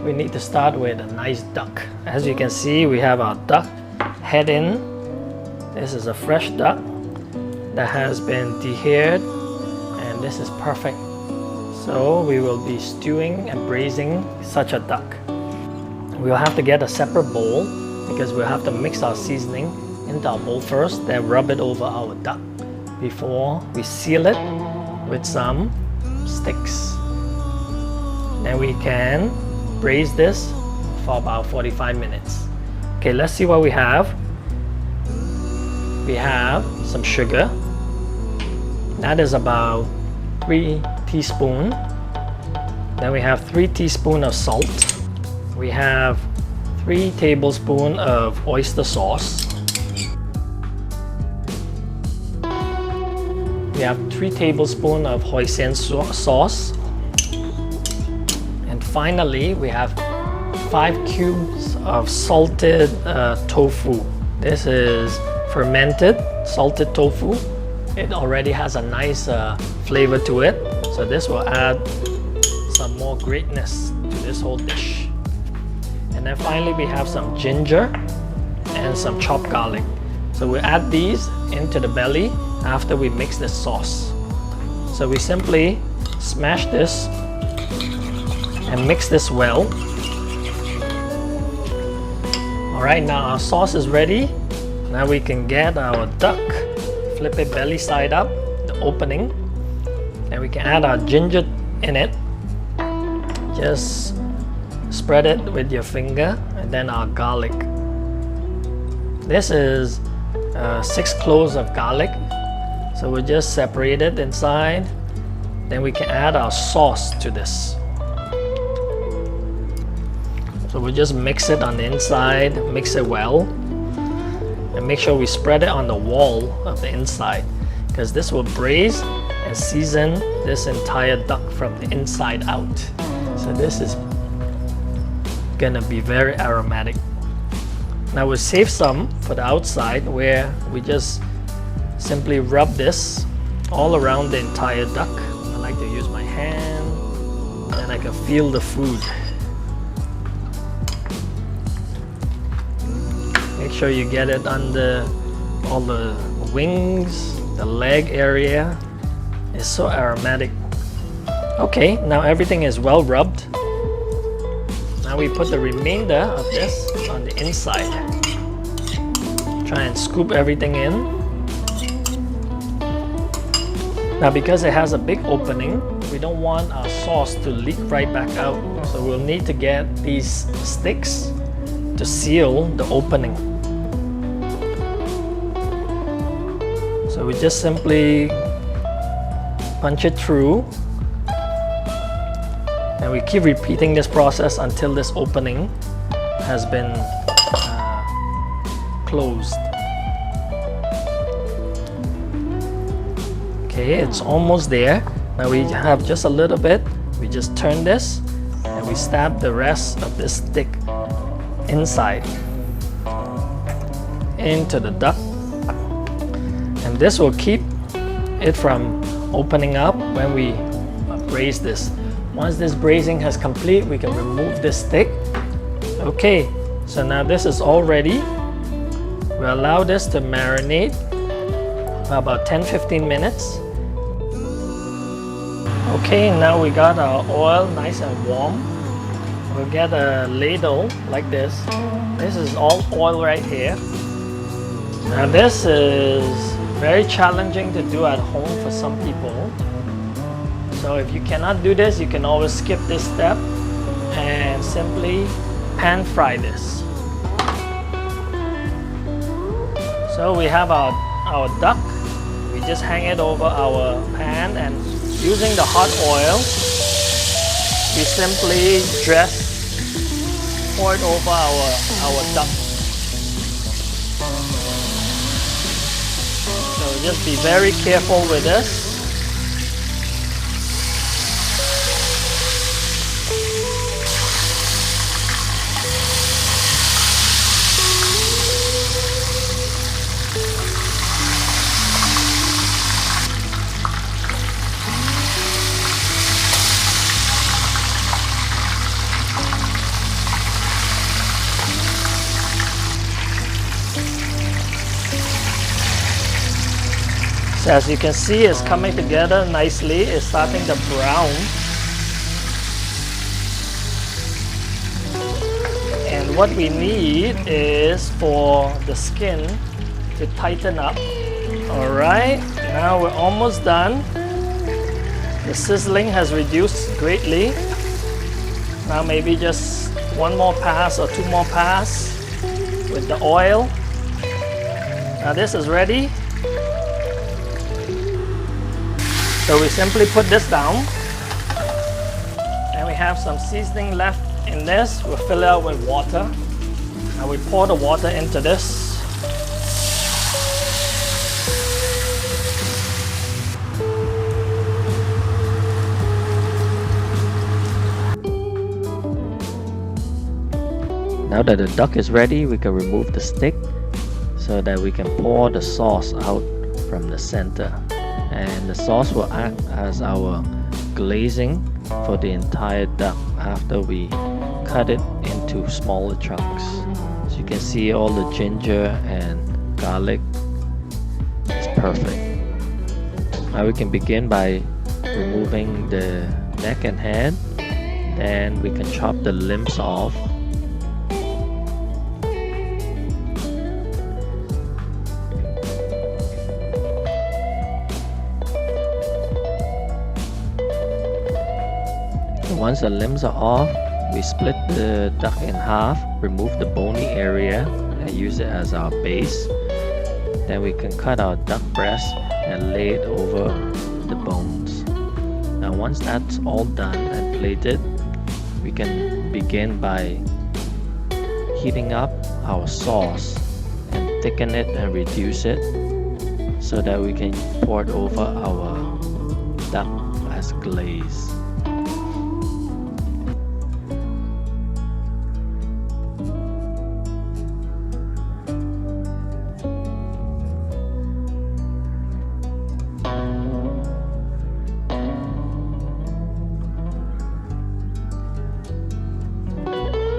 we need to start with a nice duck. As you can see, we have our duck head in. This is a fresh duck that has been dehaired, and this is perfect. So we will be stewing and braising such a duck. We'll have to get a separate bowl because we'll have to mix our seasoning into our bowl first, then rub it over our duck before we seal it with some sticks. Then we can braise this for about 45 minutes. Okay, let's see what we have. We have some sugar. That is about 3 teaspoons. Then we have 3 teaspoons of salt. We have 3 tablespoons of oyster sauce. We have 3 tablespoons of hoisin sauce. And finally, we have 5 cubes of salted tofu. This is fermented salted tofu. It already has a nice flavor to it. So this will add some more greatness to this whole dish. And then finally, we have some ginger and some chopped garlic. So we add these into the belly after we mix the sauce. So we simply smash this and mix this well. Alright, now our sauce is ready. Now we can get our duck, flip it belly side up, the opening, and we can add our ginger in it. Just spread it with your finger, and then our garlic. This is 6 cloves of garlic. So we'll just separate it inside. Then we can add our sauce to this. So we'll just mix it on the inside, mix it well, and make sure we spread it on the wall of the inside, because this will braise and season this entire duck from the inside out. So this is gonna be very aromatic. Now we'll save some for the outside, where we just simply rub this all around the entire duck. I like to use my hand, and I can feel the food. Make sure you get it under all the wings, the leg area. It's so aromatic. Okay, now everything is well rubbed. Now we put the remainder of this on the inside. Try and scoop everything in. Now because it has a big opening, we don't want our sauce to leak right back out. So we'll need to get these sticks to seal the opening. So we just simply punch it through. And we keep repeating this process until this opening has been closed. Okay, it's almost there. Now we have just a little bit. We just turn this and we stab the rest of this stick inside into the duck. And this will keep it from opening up when we braise this. Once this braising has complete, we can remove this stick. Okay, so now this is all ready. We allow this to marinate for about 10-15 minutes. Okay, now we got our oil nice and warm. We'll get a ladle like this. This is all oil right here. Now this is very challenging to do at home for some people. So if you cannot do this, you can always skip this step and simply pan fry this. So we have our duck. We just hang it over our pan, and using the hot oil, we simply pour it over our duck. So just be very careful with this. as you can see, it's coming together nicely. It's starting to brown. And what we need is for the skin to tighten up. Alright, now we're almost done. The sizzling has reduced greatly. Now maybe just one more pass or two more pass with the oil. Now this is ready. So we simply put this down. And we have some seasoning left in this. We'll fill it out with water. Now we pour the water into this. Now that the duck is ready, we can remove the stick so that we can pour the sauce out from the center. And the sauce will act as our glazing for the entire duck after we cut it into smaller chunks. So you can see all the ginger and garlic is perfect. Now we can begin by removing the neck and head. Then we can chop the limbs off. Once the limbs are off, we split the duck in half, remove the bony area and use it as our base. Then we can cut our duck breast and lay it over the bones. Now once that's all done and plated, we can begin by heating up our sauce and thicken it and reduce it so that we can pour it over our duck as glaze.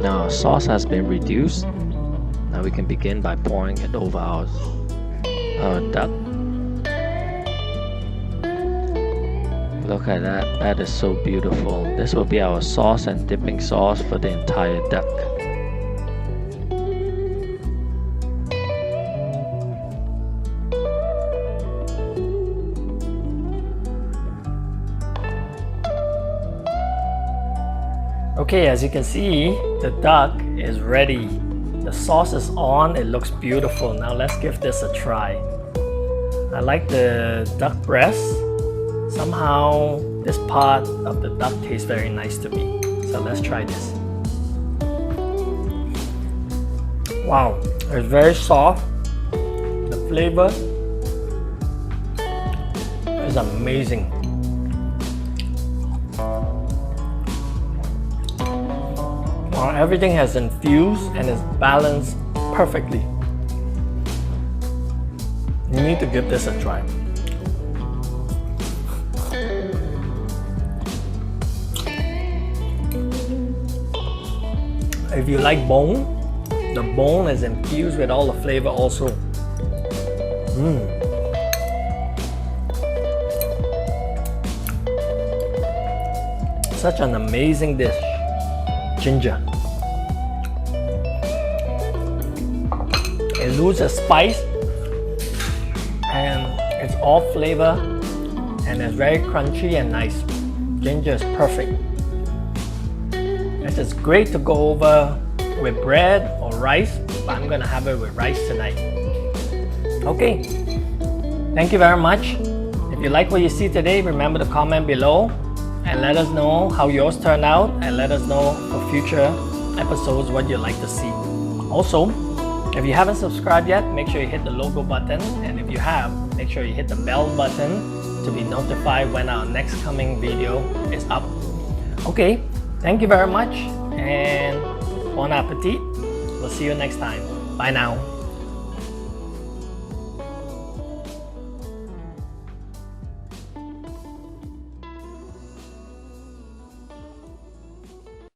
Now our sauce has been reduced. Now we can begin by pouring it over our duck. Look at that, that is so beautiful. This will be our sauce and dipping sauce for the entire duck. Okay, as you can see, the duck is ready. The sauce is on, it looks beautiful. Now let's give this a try. I like the duck breast. Somehow this part of the duck tastes very nice to me. So let's try this. Wow, it's very soft. The flavor is amazing. Everything has infused and is balanced perfectly. You need to give this a try. If you like bone, the bone is infused with all the flavor also. Such an amazing dish. Ginger. It loses spice and it's all flavor and it's very crunchy and nice. Ginger is perfect. It is great to go over with bread or rice, but I'm gonna have it with rice tonight. Okay, thank you very much. If you like what you see today, remember to comment below and let us know how yours turned out, and let us know for future episodes what you'd like to see. Also, if you haven't subscribed yet, make sure you hit the logo button, and if you have, make sure you hit the bell button to be notified when our next coming video is up. Okay, thank you very much and bon appetit. We'll see you next time. Bye now.